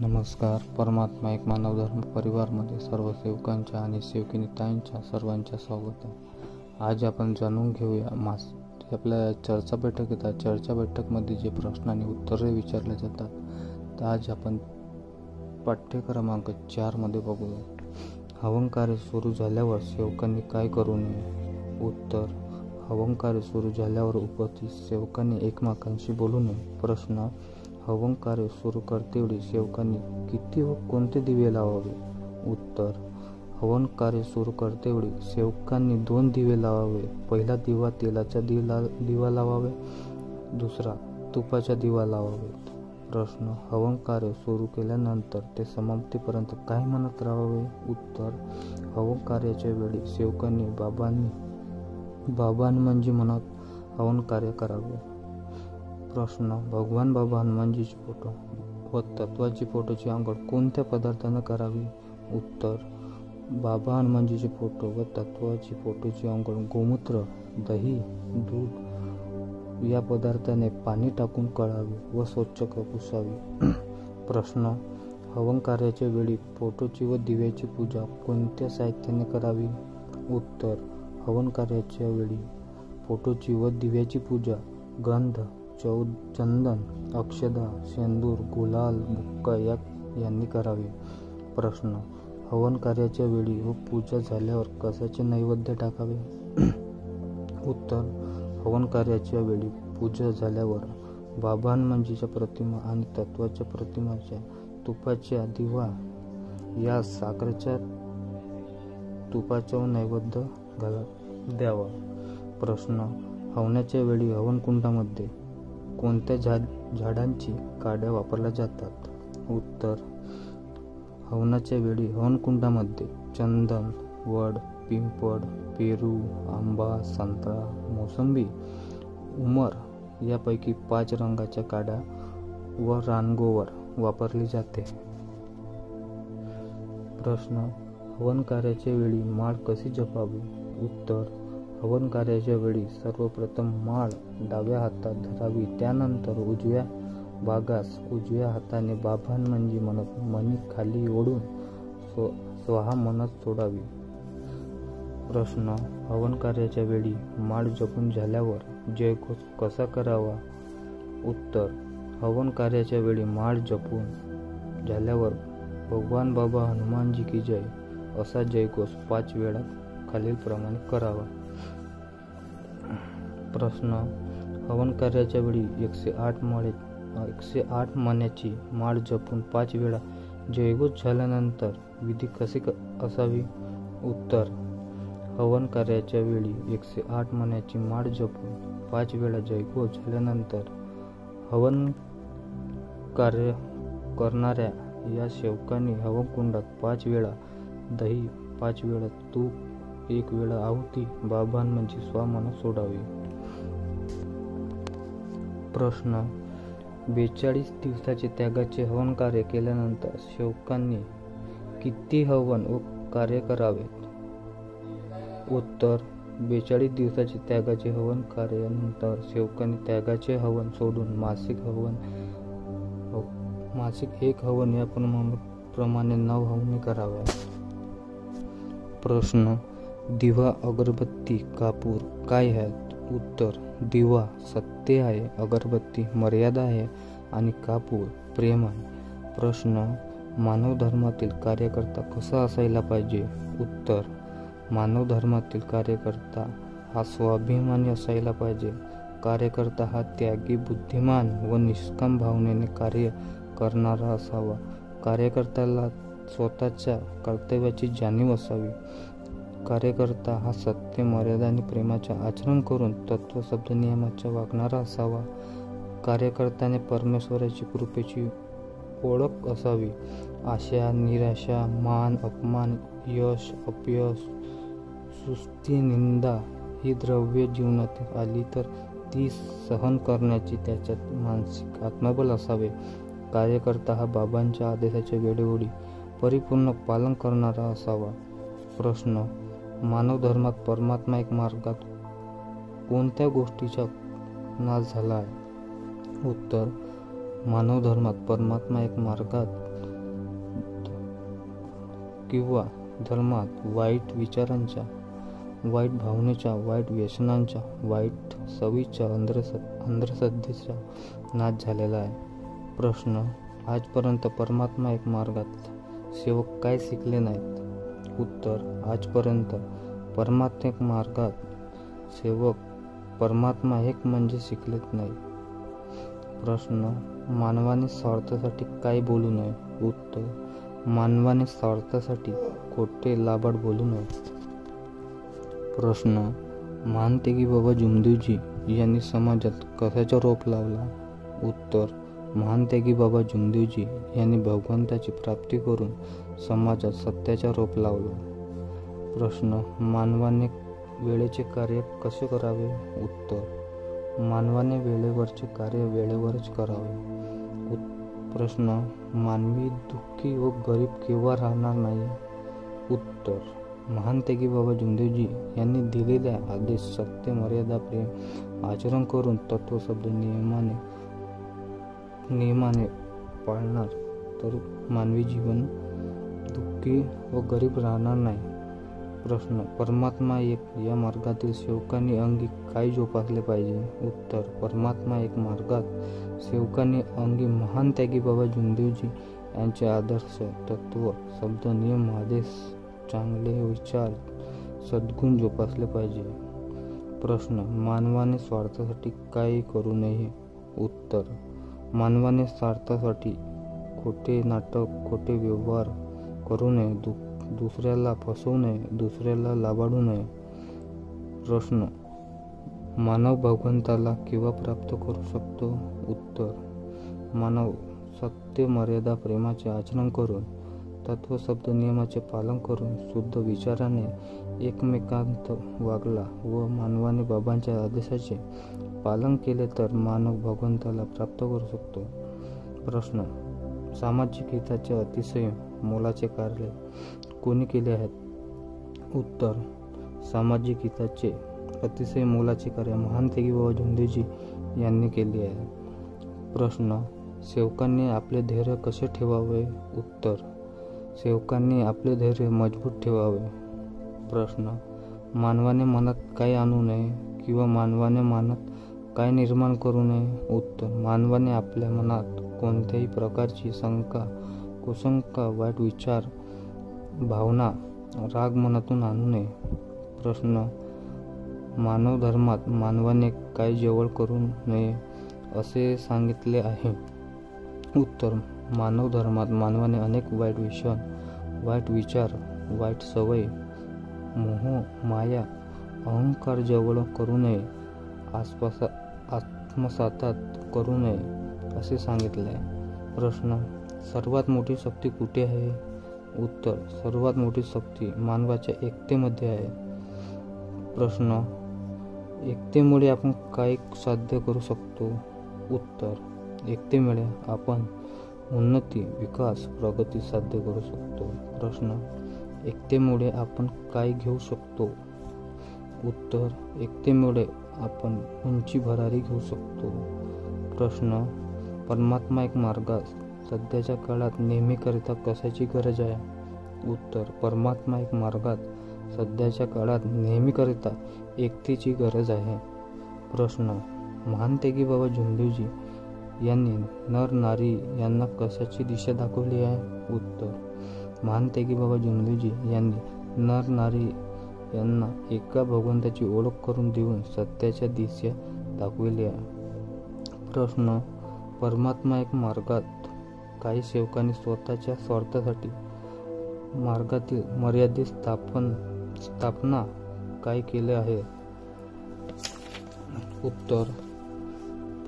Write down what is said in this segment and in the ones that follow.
नमस्कार. परमात्मा एक मानव धर्म परिवारमध्ये सर्व सेवकांच्या आणि सेवकिनीताईंच्या सर्वांच्या स्वागत आहे. आज आपण जाणून घेऊया आपल्या चर्चा बैठक येतात. चर्चा बैठकमध्ये जे प्रश्न आणि उत्तरे विचारले जातात, तर आज आपण पाठ्य क्रमांक 4 मध्ये बघूया. हवन कार्य सुरू झाल्यावर सेवकांनी काय करू नये? उत्तर: हवन कार्य सुरू झाल्यावर उपस्थित सेवकांनी एकमेकांशी बोलू नये. प्रश्न: हवन कार्य सुरू करतेवेळी सेवकांनी किती व कोणते दिवे लावावे? उत्तर: हवन कार्य सुरू करतेवेळी सेवकांनी 2 दिवे लावावे. पहिला दिवा तेलाचा दिवा लावावे, दुसरा तुपाचा दिवा लावावे. प्रश्न: हवन कार्य सुरू केल्यानंतर ते समाप्तीपर्यंत काय म्हणत राहावे? उत्तर: हवन कार्याच्या वेळी सेवकांनी बाबा हनुमानजी म्हणत हवन कार्य करावे. प्रश्न: भगवान बाबा हनुमानजीचे फोटो व तत्वाची फोटोची आंघोळ कोणत्या पदार्थाने करावी? उत्तर: बाबा हनुमानजीचे फोटो व तत्वाची फोटोची आंघोळ गोमूत्र, दही, दूध या पदार्थाने पाणी टाकून कळावी व स्वच्छ पुसावी. प्रश्न: हवन कार्याच्या वेळी फोटोची व दिव्याची पूजा कोणत्या साहित्याने करावी? उत्तर: हवन कार्याच्या वेळी फोटोची व दिव्याची पूजा गंध, चंदन, अक्षदा, शेंदूर, गुलाल, बुक्का यांनी करावी. प्रश्न: हवन कार्याच्या वेळी व पूजा झाल्यावर कशाचे नैवेद्य टाकावे? उत्तर: हवन कार्याच्या वेळी पूजा झाल्यावर बाबा हनुमानजीच्या प्रतिमा आणि तत्वाच्या प्रतिमाच्या तुपाच्या दिवा या साखरेच्या तुपाचा नैवेद्य द्यावा. प्रश्न: हवनाच्या वेळी हवन कुंडामध्ये कोणत्या झाडांची काड्या वापरल्या जातात? उत्तर: हवनाच्या वेळी हवन कुंडामध्ये चंदन, वड, पिंपळ, पेरू, आंबा, संत्रा, मोसंबी, उमर यापैकी 5 रंगाच्या काड्या व रानगोवर वापरली जाते. प्रश्न: हवन कार्याच्या वेळी माळ कशी जपावी? उत्तर: हवन कार्याच्या वेळी सर्वप्रथम माळ डाव्या हातात धरावी. त्यानंतर उजव्या भागास उजव्या हाताने बाबा हनुमानजी म्हणत मणी खाली ओढून स्वाहा म्हणत सोडावी. प्रश्न: हवन कार्याच्या वेळी माळ जपून झाल्यावर जयघोष कसा करावा? उत्तर: हवन कार्याच्या वेळी माळ जपून झाल्यावर भगवान बाबा हनुमानजी की जय असा जयघोष 5 वेळा खालीलप्रमाणे करावा. प्रश्न: हवन कार्याच्या वेळी 108 मण्याची माळ जपून 5 वेळा जयघोष झाल्यानंतर विधी कशी असावी? उत्तर: हवन कार्याच्या वेळी 108 मण्याची माळ जपून 5 वेळा जयघोष झाल्यानंतर हवन कार्य करणाऱ्या या सेवकांनी हवन कुंडात 5 वेळा दही, 5 वेळा तूप, 1 वेळा आहुती बाबा हनुमानजी स्वाहा म्हणत सोडावी. प्रश्न: 42 दिवसाचे त्यागाचे हवन कार्य केल्यानंतर सेवकांनी किती हवन व कार्य करावे? उत्तर: 42 दिवसाचे त्यागाचे हवन कार्यानंतर सेवकांनी त्यागाचे हवन सोडून मासिक 1 हवन या प्रमाणे 9 हवने कराव्यात. प्रश्न: दिवा, अगरबत्ती, कापूर काय आहेत? उत्तर: दिवा सत्य आहे, अगरबत्ती मर्यादा आहे आणि कापूर प्रेम आहे. प्रश्न: मानव धर्मातील कार्यकर्ता कसा असायला पाहिजे? उत्तर: मानव धर्मातील कार्यकर्ता हा स्वाभिमानी असायला पाहिजे. कार्यकर्ता हा त्यागी, बुद्धिमान व निष्काम भावनेने कार्य करणारा असावा. कार्यकर्त्याला स्वतःच्या कर्तव्याची जाणीव असावी. कार्यकर्ता हा सत्य, मर्यादा आणि प्रेमाचे आचरण करून तत्व, शब्द, नियमाचा वागणारा असावा. कार्यकर्त्याने परमेश्वराची कृपेची ओळख असावी. आशा, निराशा, मान, अपमान, यश, अपयश, स्तुती, निंदा ही द्रव्य जीवनात आली तर ती सहन करण्याची त्याच्यात मानसिक आत्मबल असावे. कार्यकर्ता हा बाबांच्या आदेशाचे वेळोवेळी परिपूर्ण पालन करणारा असावा. प्रश्न: मानव धर्मात परमात्मा एक मार्गात कोणत्या गोष्टीचा नाश झाला आहे? उत्तर: मानव धर्मात परमात्मा एक मार्गात किंवा धर्मात वाईट विचारांच्या, वाईट भावनेच्या, वाईट व्यसनांच्या, वाईट सवयीच्या, अंधश्रद्धेचा नाश झालेला आहे. प्रश्न: आजपर्यंत परमात्मा एक मार्गात सेवक काय शिकले नाहीत? उत्तर: आजपर्यंत परमात्मा एक मार्गात सेवक परमात्मा एक म्हणजे शिकलेच नाही. प्रश्न: मानवाने स्वार्थासाठी काय बोलू नये? उत्तर: मानवाने स्वार्थासाठी खोटे लाबाड बोलू नये. प्रश्न: महान त्यागी बाबा जुमदेवजी यांनी समाजात कशाचा रोप लावला? उत्तर: महान त्यागी बाबा जुमदेवजी यांनी भगवंताची प्राप्ती करून समाजात सत्याचा रोप लावला. प्रश्न: मानवाने वेळेचे कार्य कसे करावे? उत्तर: मानवाने वेळेवरचे कार्य वेळेवरच करावे. प्रश्न: मानवी दुःखी व गरीब केव्हा राहणार नाही? उत्तर: महान त्यागी बाबा जुमदेवजी यांनी दिलेल्या आदेश, सत्य, मर्यादा, प्रेम आचरण करून तत्वशब्द नियमाने पाळणार तर मानवी जीवन दुःखी व गरीब राहणार नाही. प्रश्न: परमात्मा एक या मार्गातील सेवकांनी अंगी काय जोपासले पाहिजे? उत्तर: परमात्मा एक मार्गात सेवकांनी अंगी महान त्यागी बाबा जुमदेवजी यांचे आदर्श, तत्व, शब्द, नियम, आदेश, चांगले विचार, सद्गुण जोपासले पाहिजे. प्रश्न: मानवाने स्वार्थासाठी काय करू नये? उत्तर: मानवाने स्वार्थासाठी खोटे नाटक, खोटे व्यवहार करू नये, दुसऱ्याला फसवू नये, दुसऱ्याला लाबाडू नये. प्रश्न: मानव भगवंताला केव्हा प्राप्त करू शकतो? उत्तर: मानव सत्य, मर्यादा, प्रेमाचे आचरण करून, तत्वशब्द नियमाचे पालन करून, शुद्ध विचाराने एकमेकांत वागला व मानवाने बाबांच्या आदेशाचे पालन केले तर मानव भगवंताला प्राप्त करू शकतो. प्रश्न: सामाजिक हिताचे अतिशय मोलाचे कार्य कोणी केले आहेत? उत्तर: सामाजिक हिताचे अतिशय मोलाचे कार्य महान त्यागी बाबा जुमदेवजी यांनी केले आहे. प्रश्न: सेवकांनी आपले धैर्य कसे ठेवावे? उत्तर: सेवकांनी आपले धैर्य मजबूत ठेवावे. प्रश्न: मानवाने मनात काय आणू नये किंवा मानवाने मनात काय निर्माण करू नये? उत्तर: मानवाने आपल्या मनात कोणत्याही प्रकारची शंका, कुशंका, वाईट विचार, भावना, राग मनातून आणू नये. प्रश्न: मानव धर्मात मानवाने काय जवळ करू नये असे सांगितले आहे? उत्तर: मानव धर्मात मानवाने अनेक वाईट व्यसन, वाईट विचार, वाईट सवय, मोह, माया, अहंकार जवळ करू नये, आत्मसातात करू नये असे सांगितले आहे. प्रश्न: सर्वात मोठी शक्ती कुठे आहे? उत्तर: सर्वात मोठी शक्ती मानवाच्या एकतेमध्ये आहे. प्रश्न: एकतेमुळे आपण काय साध्य करू शकतो? उत्तर: एकतेमुळे आपण उन्नती, विकास, प्रगती साध्य करू शकतो. प्रश्न: एकतेमुळे आपण काय घेऊ शकतो? उत्तर: एकतेमुळे आपण उंची भरारी घेऊ शकतो. प्रश्न: परमात्मा एक मार्गात सध्याच्या काळात नेहमीकरिता कशाची गरज आहे? उत्तर: परमात्मा एक मार्गात सध्याच्या काळात नेहमीकरिता एकतेची गरज आहे. प्रश्न: महान त्यागी बाबा जुमदेवजी यांनी नर नारी यांना कशाची दिशा दाखवली आहे? उत्तर: महान त्यागी बाबा जुमदेवजी यांनी नर नारी यांना एका भगवंताची ओळख करून देऊन सत्याच्या दिशा दाखविली आहे. प्रश्न: परमात्मा एक मार्गात काही सेवकांनी स्वतःच्या स्वार्थासाठी मार्गातील मर्यादित स्थापना काय केले आहे? उत्तर: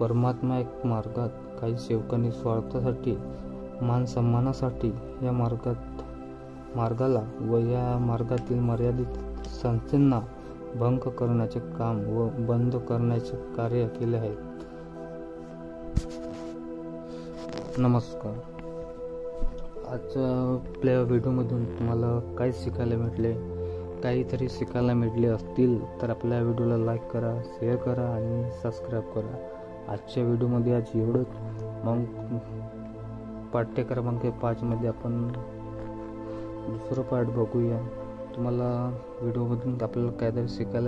परमात्मा एक मार्गात काही सेवकांनी स्वार्थासाठी, मान सन्मानासाठी या मार्गाला व या मार्गातील मर्यादित संस्थांना भंग करण्याचे काम व बंद करण्याचे कार्य केले आहे. नमस्कार. आजच्या व्हिडिओमधून तुम्हाला काय शिकायला भेटले? काहीतरी शिकायला मिळाले असतील तर आपल्या व्हिडिओला लाईक करा, शेअर करा आणि सबस्क्राईब करा. आजच्या व्हिडिओमध्ये आज एवढंच. मग पाठ्य क्रमांक 5 मध्ये आपण दुसरं पार्ट बघूया. तुम्हाला व्हिडिओमधून आपल्याला काहीतरी शिकायला